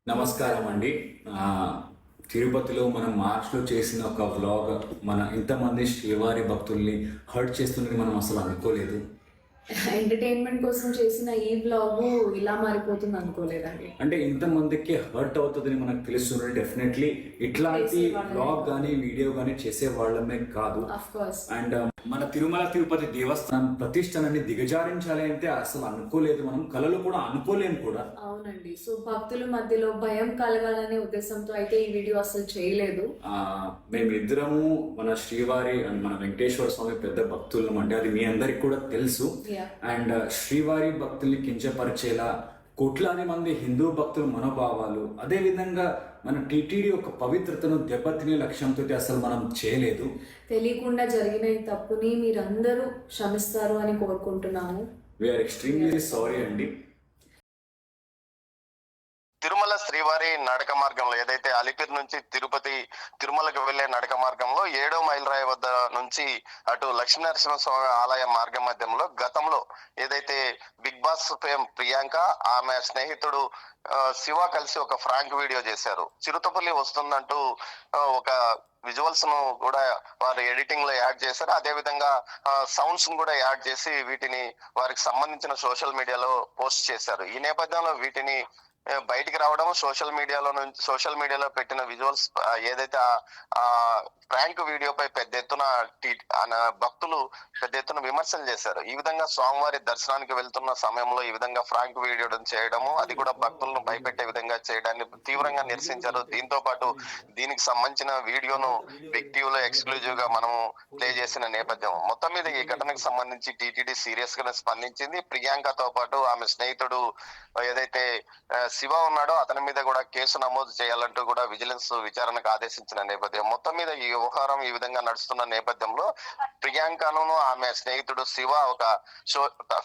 నమస్కారం అండి. తిరుపతిలో మనం మార్చ్లో చేసిన ఒక వ్లాగ్ మన ఇంతమంది శ్రీవారి భక్తుల్ని హర్ట్ చేస్తుందని మనం అసలు అనుకోలేదు. ఎంటర్టైన్మెంట్ కోసం చేసిన ఈ బ్లాగ్ ఇలా మారిపోతుంది అనుకోలేదండి. అంటే ఇంతమందికి హర్ట్ అవుతుందని మనకు తెలుస్తుంది. డెఫినెట్లీ ఇట్లాంటి బ్లాగ్ కానీ వీడియో కానీ చేసే వాళ్ళమే కాదు. అండ్ మన తిరుమల తిరుపతి దేవస్థానం ప్రతిష్టనని దిగజారించాలి అంటే అసలు అనుకోలేదు, మనం కళలు కూడా అనుకోలేము కూడా. అవునండి. సో భక్తుల మధ్యలో భయం కలగాలనే ఉద్దేశంతో అయితే ఈ వీడియో అసలు చేయలేదు. మేమిద్దరము మన శ్రీవారి అండ్ మన వెంకటేశ్వర స్వామి పెద్ద భక్తులం అంటే అది మీ అందరికి కూడా తెలుసు. అండ్ శ్రీవారి భక్తుల్ని కించపరిచేలా కోట్లాది మంది హిందూ భక్తుల మనోభావాలు, అదే విధంగా మన టీటీడీ యొక్క పవిత్రతను దెబ్బతినే లక్ష్యంతో అసలు మనం చేయలేదు. తెలియకుండా జరిగిన ఈ తప్పుని మీరందరూ క్షమిస్తారు అని కోరుకుంటున్నాము. వీఆర్ ఎక్స్ట్రీమ్లీ సారీ అండి. తిరుమల శ్రీవారి నడక మార్గంలో ఏదైతే అలిపిరి నుంచి తిరుమలకు వెళ్లే నడక మార్గంలో 7వ మైల్ రాయి వద్ద నుంచి అటు లక్ష్మీనరసింహస్వామి ఆలయ మార్గ మధ్యంలో గతంలో ఏదైతే బిగ్ బాస్ ఫేమ్ ప్రియాంక ఆమె స్నేహితుడు శివ కలిసి ఒక ఫ్రాంక్ వీడియో చేశారు. చిరుతపల్లి వస్తుందంటూ ఒక విజువల్స్ ను కూడా వారు ఎడిటింగ్ లో యాడ్ చేశారు. అదే విధంగా సౌండ్స్ ను కూడా యాడ్ చేసి వీటిని వారికి సంబంధించిన సోషల్ మీడియాలో పోస్ట్ చేశారు. ఈ నేపథ్యంలో వీటిని బయటికి రావడం, సోషల్ మీడియాలో పెట్టిన విజువల్స్ ఏదైతే ఆ ప్రాంక్ వీడియోపై పెద్ద ఎత్తున భక్తులు పెద్ద ఎత్తున విమర్శలు చేశారు. ఈ విధంగా స్వామివారి దర్శనానికి వెళ్తున్న సమయంలో ఈ విధంగా ఫ్రాంక్ వీడియో చేయడము, అది కూడా భక్తులను భయపెట్టే విధంగా చేయడాన్ని తీవ్రంగా నిరసించారు. దీంతో పాటు దీనికి సంబంధించిన వీడియోను బిగ్ టీవీలో ఎక్స్క్లూజివ్ గా మనము ప్లే చేసిన నేపథ్యం. మొత్తం మీద ఈ ఘటనకు సంబంధించి టీటీడీ సీరియస్ గా స్పందించింది. ప్రియాంకతో పాటు ఆమె స్నేహితుడు ఏదైతే శివ ఉన్నాడో అతని మీద కూడా కేసు నమోదు చేయాలంటూ కూడా విజిలెన్స్ విచారణకు ఆదేశించిన నేపథ్యం. మొత్తం మీద ఈ వ్యవహారం ఈ విధంగా నడుస్తున్న నేపథ్యంలో ప్రియాంకను ఆమె స్నేహితుడు శివ ఒక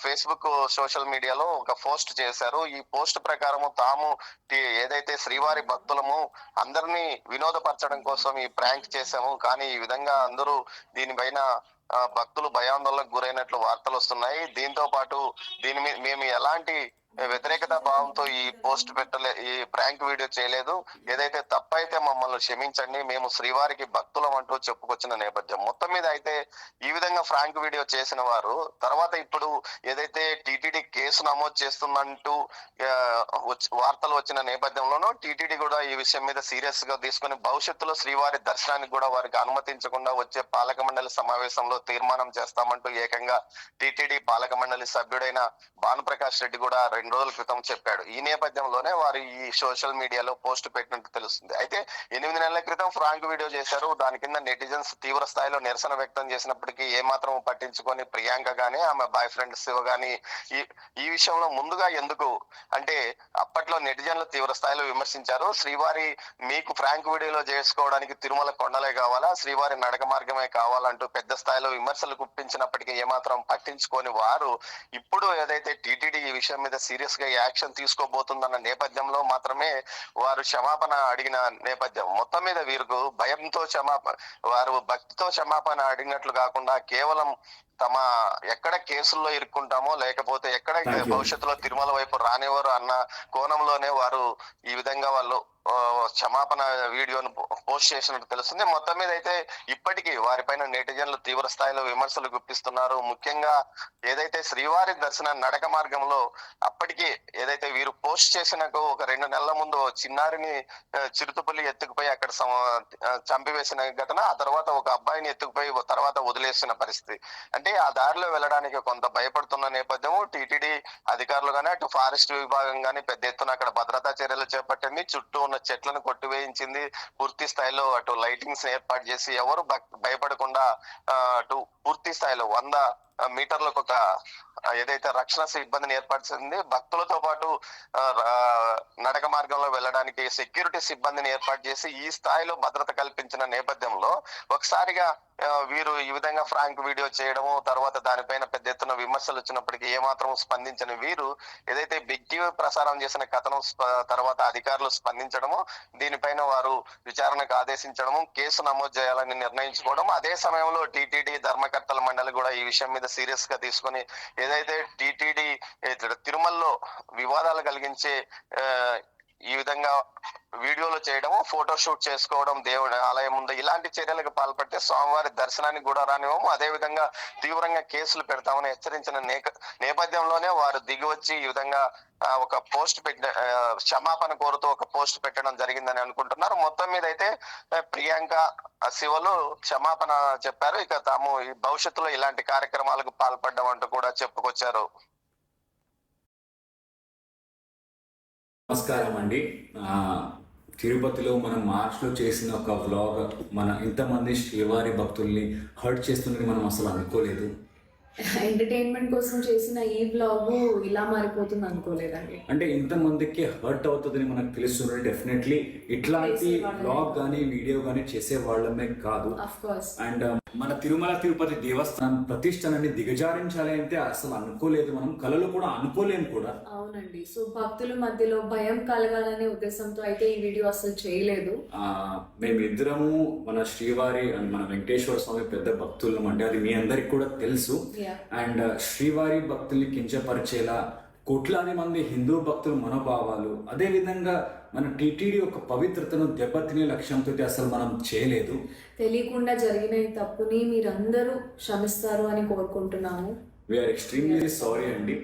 ఫేస్బుక్ సోషల్ మీడియాలో ఒక పోస్ట్ చేశారు. ఈ పోస్ట్ ప్రకారము తాము ఏదైతే శ్రీవారి భక్తులము అందరినీ వినోదపరచడం కోసం ఈ ప్రాంక్ చేశాము, కానీ ఈ విధంగా అందరూ దీనిపైన భక్తులు భయాందోళనకు గురైనట్లు వార్తలు వస్తున్నాయి. దీంతో పాటు దీని మీద మేము ఎలాంటి వ్యతిరేకత భావంతో ఈ పోస్ట్ ఈ ప్రాంక్ వీడియో చేయలేదు, ఏదైతే తప్పైతే మమ్మల్ని క్షమించండి, మేము శ్రీవారికి భక్తులం అంటూ చెప్పుకొచ్చిన నేపథ్యం. మొత్తం మీద అయితే ఈ విధంగా ఫ్రాంక్ వీడియో చేసిన వారు తర్వాత ఇప్పుడు ఏదైతే టీటీడీ కేసు నమోదు చేస్తుందంటూ వార్తలు వచ్చిన నేపథ్యంలోనూ టీటీడీ కూడా ఈ విషయం మీద సీరియస్ గా తీసుకుని భవిష్యత్తులో శ్రీవారి దర్శనానికి కూడా వారికి అనుమతించకుండా వచ్చే పాలక మండలి సమావేశంలో తీర్మానం చేస్తామంటూ ఏకంగా టీటీడీ పాలక మండలి సభ్యుడైన భానుప్రకాష్ రెడ్డి కూడా 2 రోజుల క్రితం చెప్పాడు. ఈ నేపథ్యంలోనే వారు ఈ సోషల్ మీడియాలో పోస్ట్ పెట్టినట్టు తెలుస్తుంది. అయితే 8 నెలల క్రితం ఫ్రాంక్ వీడియో చేశారు. దాని కింద నెటిజన్స్ తీవ్ర స్థాయిలో నిరసన వ్యక్తం చేసినప్పటికీ ఏమాత్రం పట్టించుకొని ప్రియాంక గానీ ఆమె బాయ్ ఫ్రెండ్ శివ గానీ ఈ విషయంలో ముందుగా ఎందుకు అంటే అప్పట్లో నెటిజన్లు తీవ్ర స్థాయిలో విమర్శించారు. శ్రీవారి మీకు ఫ్రాంక్ వీడియోలో చేసుకోవడానికి తిరుమల కొండలే కావాలా, శ్రీవారి నడక మార్గమే కావాలంటూ పెద్ద స్థాయిలో విమర్శలు గుప్పించినప్పటికీ ఏమాత్రం పట్టించుకొని వారు ఇప్పుడు ఏదైతే టీటీడీ ఈ విషయం మీద సీరియస్ గా యాక్షన్ తీసుకోబోతుందన్న నేపథ్యంలో మాత్రమే వారు క్షమాపణ అడిగిన నేపథ్యం. మొత్తం మీద వీరికి భయంతో వారు భక్తితో క్షమాపణ అడిగినట్లు కాకుండా కేవలం తమ ఎక్కడ కేసుల్లో ఇరుక్కుంటామో లేకపోతే ఎక్కడ భవిష్యత్తులో తిరుమల వైపు రానివారు అన్న కోణంలోనే వారు ఈ విధంగా వాళ్ళు క్షమాపణ వీడియోను పోస్ట్ చేసినట్టు తెలుస్తుంది. మొత్తం మీద అయితే ఇప్పటికీ వారిపైన నెటిజన్లు తీవ్ర స్థాయిలో విమర్శలు గుప్పిస్తున్నారు. ముఖ్యంగా ఏదైతే శ్రీవారి దర్శన నడక మార్గంలో అప్పటికి ఏదైతే వీరు పోస్ట్ చేసిన ఒక 2 నెలల ముందు చిన్నారిని చిరుతపల్లి ఎత్తుకుపోయి అక్కడ చంపివేసిన ఘటన, ఆ తర్వాత ఒక అబ్బాయిని ఎత్తుకుపోయి తర్వాత వదిలేసిన పరిస్థితి. అంటే ఆ దారిలో వెళ్ళడానికి కొంత భయపడుతున్న నేపథ్యం టీటీడీ అధికారులు గానీ అటు ఫారెస్ట్ విభాగం గానీ పెద్ద ఎత్తున అక్కడ భద్రతా చర్యలు చేపట్టింది. చుట్టూ ఉన్న చెట్లను కొట్టివేయించింది. పూర్తి స్థాయిలో అటు లైటింగ్స్ ఏర్పాటు చేసి ఎవరు భయపడకుండా అటు పూర్తి స్థాయిలో 100 మీటర్లకు ఒక ఏదైతే రక్షణ సిబ్బందిని ఏర్పరిచింది. భక్తులతో పాటు నడక మార్గంలో వెళ్ళడానికి సెక్యూరిటీ సిబ్బందిని ఏర్పాటు చేసి ఈ స్థాయిలో భద్రత కల్పించిన నేపథ్యంలో ఒకసారిగా వీరు ఈ విధంగా ఫ్రాంక్ వీడియో చేయడము, తర్వాత దానిపైన పెద్ద ఎత్తున విమర్శలు వచ్చినప్పటికీ ఏమాత్రం స్పందించని వీరు ఏదైతే బిగ్ టీవీ ప్రసారం చేసిన కథనం తర్వాత అధికారులు స్పందించడము, దీనిపైన వారు విచారణకు ఆదేశించడము, కేసు నమోదు చేయాలని నిర్ణయించుకోవడం. అదే సమయంలో టీటీడీ ధర్మకర్తల మండలి కూడా ఈ విషయం మీద సీరియస్ గా తీసుకొని ఏదైతే టీటీడీ తిరుమలలో వివాదాలు కలిగించే ఈ విధంగా వీడియోలు చేయడం, ఫోటో షూట్ చేసుకోవడం, దేవుడి ఆలయం ముందు ఇలాంటి చర్యలకు పాల్పడితే స్వామివారి దర్శనానికి కూడా రానివ్వము, అదే విధంగా తీవ్రంగా కేసులు పెడతామని హెచ్చరించిన నేపథ్యంలోనే వారు దిగి వచ్చి ఈ విధంగా ఒక పోస్ట్ క్షమాపణ కోరుతూ ఒక పోస్ట్ పెట్టడం జరిగిందని అనుకుంటున్నారు. మొత్తం మీద అయితే ప్రియాంక శివలు క్షమాపణ చెప్పారు. ఇక తాము ఈ భవిష్యత్తులో ఇలాంటి కార్యక్రమాలకు పాల్పడ్డం అంటూ కూడా చెప్పుకొచ్చారు. నమస్కారం అండి. తిరుపతిలో మనం మార్చ్లో చేసిన ఒక వ్లాగ్ మన ఇంతమంది శ్రీవారి భక్తుల్ని హర్ట్ చేస్తుందని మనం అసలు అనుకోలేదు. ఎంటర్టైన్మెంట్ కోసం చేసిన ఈ బ్లాగ్ ఇలా మారిపోతుంది అనుకోలేదండి. అంటే ఇంతమందికి హర్ట్ అవుతుందని మనకు తెలుస్తుంది. డెఫినెట్లీ ఇట్లాంటి బ్లాగ్ కానీ వీడియో కానీ చేసే వాళ్ళమే కాదు. అండ్ మన తిరుమల తిరుపతి దేవస్థానం ప్రతిష్టనని దిగజారించాలి అంటే అసలు అనుకోలేదు, మనం కళలు కూడా అనుకోలేము కూడా. అవునండి. సో భక్తుల మధ్యలో భయం కలగాలనే ఉద్దేశంతో అయితే ఈ వీడియో అసలు చేయలేదు. మేమిద్దరము మన శ్రీవారి అండ్ మన వెంకటేశ్వర స్వామి పెద్ద భక్తులం అంటే అది మీ అందరికి కూడా తెలుసు. అండ్ శ్రీవారి భక్తుల్ని కించపరిచేలా కోట్లాది మంది హిందూ భక్తుల మనోభావాలు, అదే విధంగా మన టీటీడీ యొక్క పవిత్రతను దెబ్బతినే లక్ష్యంతో అసలు మనం చేయలేదు. తెలియకుండా జరిగిన ఈ తప్పుని మీరందరూ క్షమిస్తారు అని కోరుకుంటున్నాము. వీఆర్ ఎక్స్ట్రీమ్లీ సారీ అండి.